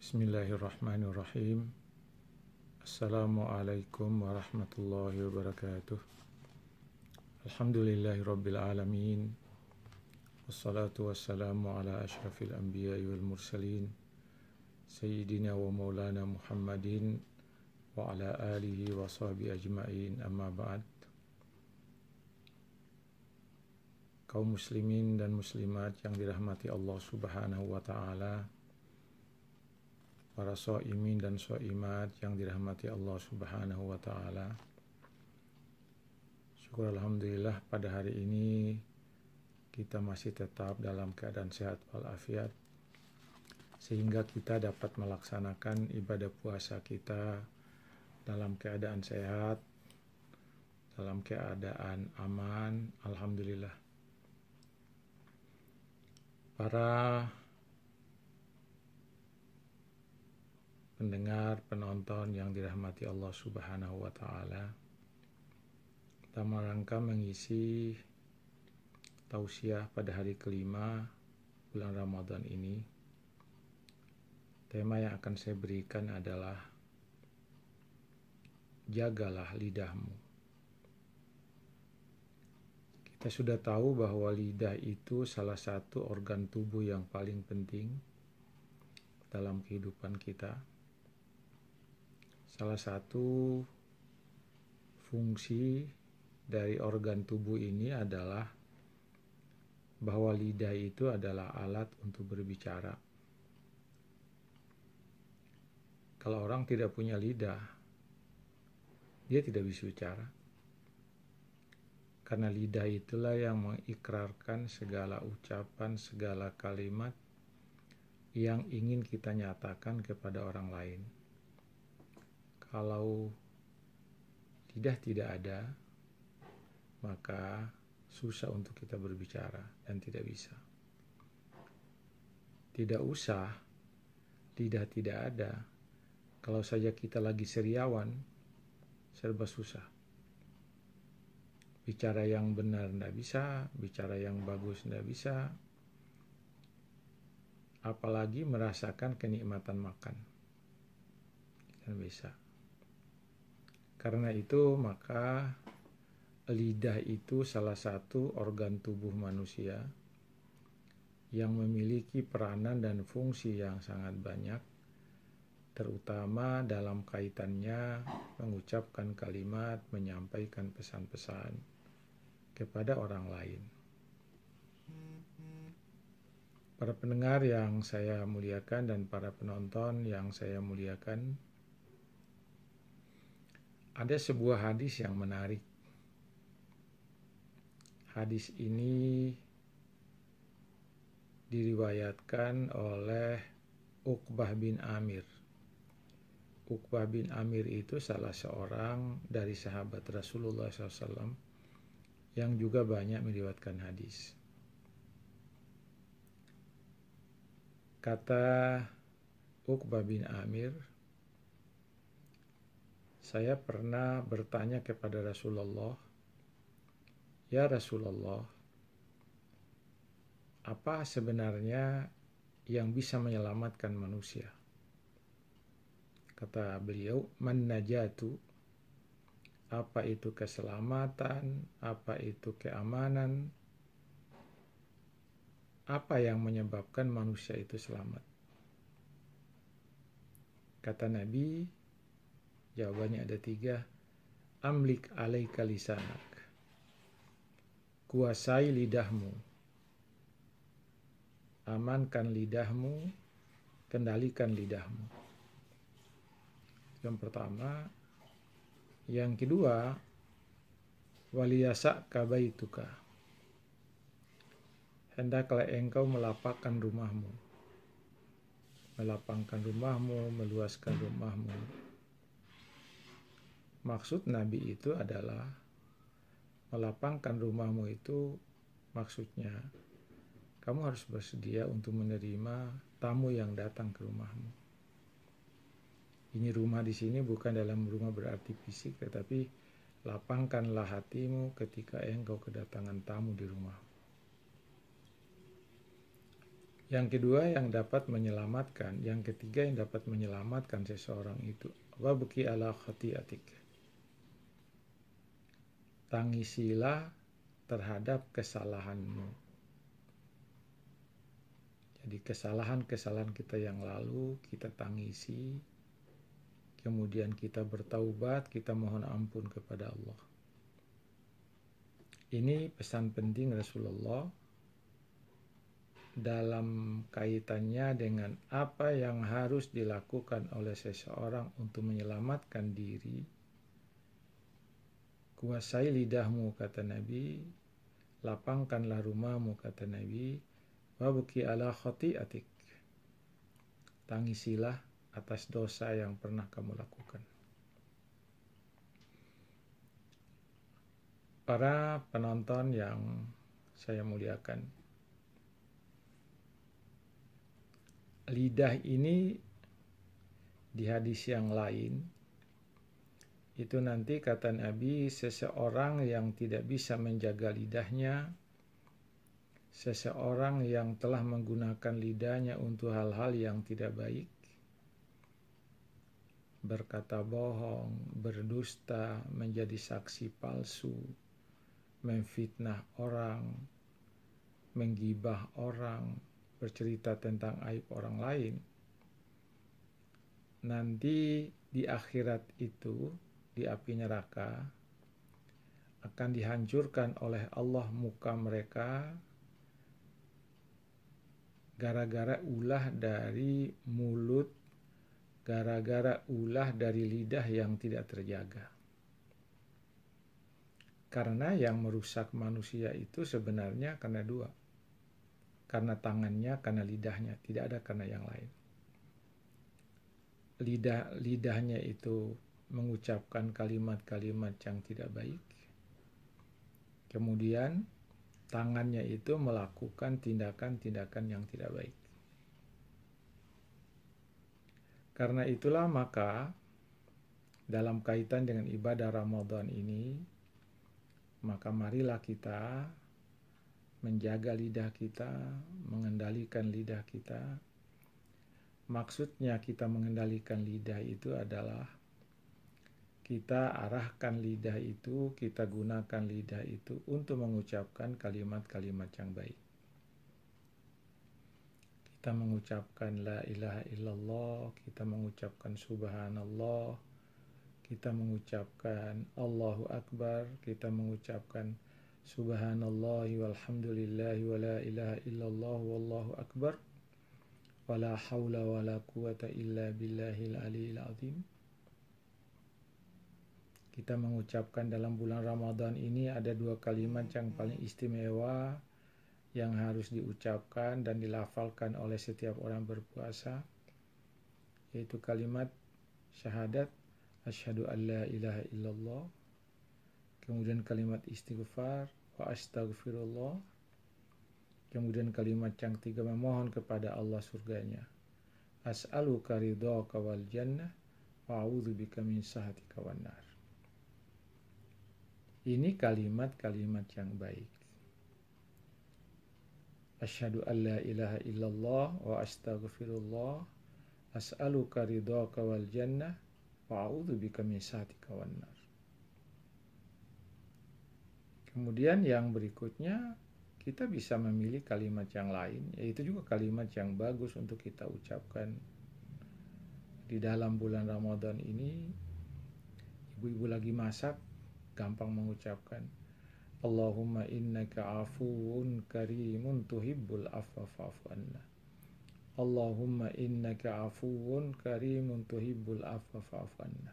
Bismillahirrahmanirrahim. Assalamualaikum warahmatullahi wabarakatuh. Alhamdulillahirabbil alamin. Wassalatu wassalamu ala asyrafil anbiya'i wal mursalin sayyidina wa maulana Muhammadin wa ala alihi wa sahbihi ajma'in, amma ba'd. Kaum muslimin dan muslimat yang dirahmati Allah Subhanahu wa ta'ala, para shaimin dan shaimat yang dirahmati Allah Subhanahu wa ta'ala. Syukur alhamdulillah pada hari ini kita masih tetap dalam keadaan sehat walafiat, sehingga kita dapat melaksanakan ibadah puasa kita dalam keadaan sehat, dalam keadaan aman, alhamdulillah. Para pendengar, penonton yang dirahmati Allah Subhanahu wa ta'ala, dalam rangka mengisi tausiah pada hari kelima bulan Ramadan ini, tema yang akan saya berikan adalah jagalah lidahmu. Kita sudah tahu bahwa lidah itu salah satu organ tubuh yang paling penting dalam kehidupan kita. Salah satu fungsi dari organ tubuh ini adalah bahwa lidah itu adalah alat untuk berbicara. Kalau orang tidak punya lidah, dia tidak bisa bicara. Karena lidah itulah yang mengikrarkan segala ucapan, segala kalimat yang ingin kita nyatakan kepada orang lain. Kalau lidah tidak ada, maka susah untuk kita berbicara dan tidak bisa. Tidak usah lidah tidak ada, kalau saja kita lagi seriawan, serba susah. Bicara yang benar tidak bisa, bicara yang bagus tidak bisa, apalagi merasakan kenikmatan makan. Tidak bisa. Karena itu maka lidah itu salah satu organ tubuh manusia yang memiliki peranan dan fungsi yang sangat banyak, terutama dalam kaitannya mengucapkan kalimat, menyampaikan pesan-pesan kepada orang lain. Para pendengar yang saya muliakan dan para penonton yang saya muliakan, ada sebuah hadis yang menarik. Hadis ini diriwayatkan oleh Uqbah bin Amir. Uqbah bin Amir itu salah seorang dari sahabat Rasulullah SAW yang juga banyak meriwayatkan hadis. Kata Uqbah bin Amir, saya pernah bertanya kepada Rasulullah, "Ya Rasulullah, apa sebenarnya yang bisa menyelamatkan manusia?" Kata beliau, "Man najatu." Apa itu keselamatan? Apa itu keamanan? Apa yang menyebabkan manusia itu selamat? Kata Nabi, jawabannya ada 3. Amlik alaika lisanak. Kuasai lidahmu. Amankan lidahmu, kendalikan lidahmu. Yang pertama. Yang kedua, waliyasa kabaituka. Hendaklah engkau melapangkan rumahmu. Melapangkan rumahmu, meluaskan rumahmu. Maksud Nabi itu adalah melapangkan rumahmu itu maksudnya kamu harus bersedia untuk menerima tamu yang datang ke rumahmu. Ini rumah di sini bukan dalam rumah berarti fisik, tetapi lapangkanlah hatimu ketika engkau kedatangan tamu di rumah. Yang kedua yang dapat menyelamatkan, yang ketiga yang dapat menyelamatkan seseorang itu, wabki ala khati'atik. Tangisilah terhadap kesalahanmu. Jadi kesalahan-kesalahan kita yang lalu kita tangisi, kemudian kita bertaubat, kita mohon ampun kepada Allah. Ini pesan penting Rasulullah dalam kaitannya dengan apa yang harus dilakukan oleh seseorang untuk menyelamatkan diri. Kuasai lidahmu, kata Nabi, lapangkanlah rumahmu, kata Nabi, wabki ala khati'atik. Tangisilah atas dosa yang pernah kamu lakukan. Para penonton yang saya muliakan, lidah ini di hadis yang lain itu nanti kata Nabi, seseorang yang tidak bisa menjaga lidahnya, seseorang yang telah menggunakan lidahnya untuk hal-hal yang tidak baik, berkata bohong, berdusta, menjadi saksi palsu, memfitnah orang, menggibah orang, bercerita tentang aib orang lain. Nanti di akhirat itu, di api neraka, akan dihancurkan oleh Allah muka mereka gara-gara ulah dari mulut, gara-gara ulah dari lidah yang tidak terjaga. Karena yang merusak manusia itu sebenarnya karena dua. Karena tangannya, karena lidahnya, tidak ada karena yang lain. Lidahnya itu mengucapkan kalimat-kalimat yang tidak baik. Kemudian tangannya itu melakukan tindakan-tindakan yang tidak baik. Karena itulah maka dalam kaitan dengan ibadah Ramadan ini, maka marilah kita menjaga lidah kita, mengendalikan lidah kita. Maksudnya kita mengendalikan lidah itu adalah kita arahkan lidah itu, kita gunakan lidah itu untuk mengucapkan kalimat-kalimat yang baik. Kita mengucapkan la ilaha illallah, kita mengucapkan subhanallah, kita mengucapkan Allahu Akbar, kita mengucapkan subhanallahi walhamdulillahi wa la ilaha illallah wallahu akbar wa la hawla wa la quwata illa billahil aliyil azim. Kita mengucapkan dalam bulan Ramadan ini ada dua kalimat yang paling istimewa yang harus diucapkan dan dilafalkan oleh setiap orang berpuasa, yaitu kalimat syahadat asyhadu an la ilaha illallah, kemudian kalimat istighfar wa astaghfirullah, kemudian kalimat yang ketiga memohon kepada Allah surganya, as'aluka ridhaka wal jannah wa a'udzubika min sakhatika wan nar. Ini kalimat-kalimat yang baik. Asyhadu an la ilaha illallah wa astaghfirullah, as'aluka ridhaka wal jannah wa a'udzubika min sakhatika wan nar. Kemudian yang berikutnya kita bisa memilih kalimat yang lain, yaitu juga kalimat yang bagus untuk kita ucapkan di dalam bulan Ramadan ini. Ibu-ibu lagi masak, gampang mengucapkan Allahumma innaka afuwun karimun tuhibbul afwa fa'fu anna. Allahumma innaka afuwun karimun tuhibbul afwa fa'fu anna.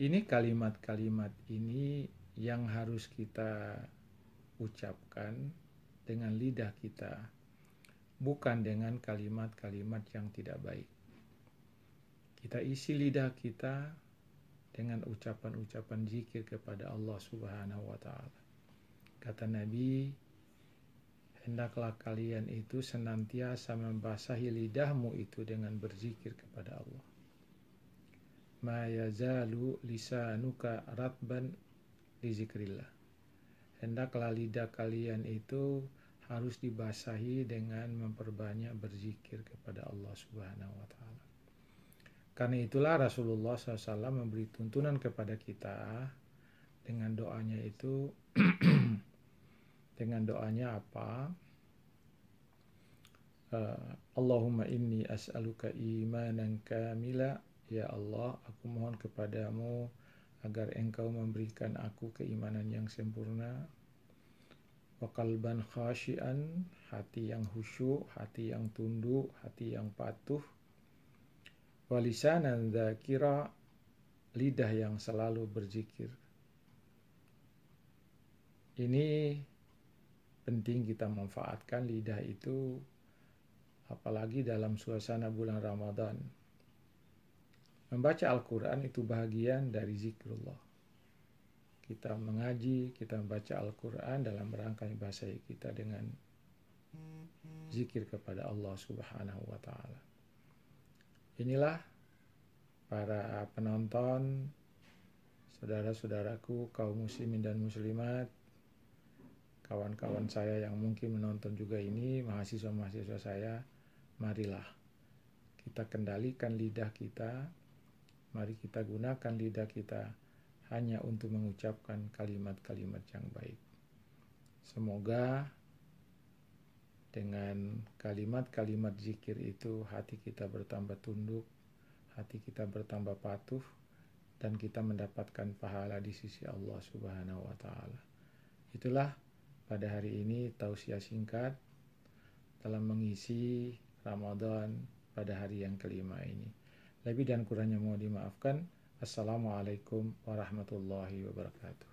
Ini kalimat-kalimat ini yang harus kita ucapkan dengan lidah kita, bukan dengan kalimat-kalimat yang tidak baik. Kita isi lidah kita dengan ucapan-ucapan zikir kepada Allah Subhanahu wa ta'ala. Kata Nabi, hendaklah kalian itu senantiasa membasahi lidahmu itu dengan berzikir kepada Allah. Ma yazalu lisanuka ratban li zikrillah. Hendaklah lidah kalian itu harus dibasahi dengan memperbanyak berzikir kepada Allah Subhanahu wa Ta'ala. Karena itulah Rasulullah SAW memberi tuntunan kepada kita dengan doanya itu. Dengan doanya apa? Allahumma inni as'aluka imanan kamila. Ya Allah, aku mohon kepadamu agar engkau memberikan aku keimanan yang sempurna. Wa qalban khashian, hati yang khusyuk, hati yang tunduk, hati yang patuh. Wa lisanan dzakira, lidah yang selalu berzikir. Ini penting kita manfaatkan lidah itu, apalagi dalam suasana bulan Ramadan. Membaca Al-Quran itu bahagian dari zikrullah. Kita mengaji, kita membaca Al-Quran dalam rangka bahasa kita dengan zikir kepada Allah Subhanahu wa Ta'ala. Inilah para penonton, saudara-saudaraku, kaum muslimin dan muslimat, kawan-kawan saya yang mungkin menonton juga ini, mahasiswa-mahasiswa saya, marilah kita kendalikan lidah kita, mari kita gunakan lidah kita hanya untuk mengucapkan kalimat-kalimat yang baik. Semoga dengan kalimat-kalimat zikir itu hati kita bertambah tunduk, hati kita bertambah patuh, dan kita mendapatkan pahala di sisi Allah Subhanahu wa Ta'ala. Itulah pada hari ini tausiah singkat dalam mengisi Ramadan pada hari yang kelima ini. Lebih dan kurangnya mohon dimaafkan. Assalamualaikum warahmatullahi wabarakatuh.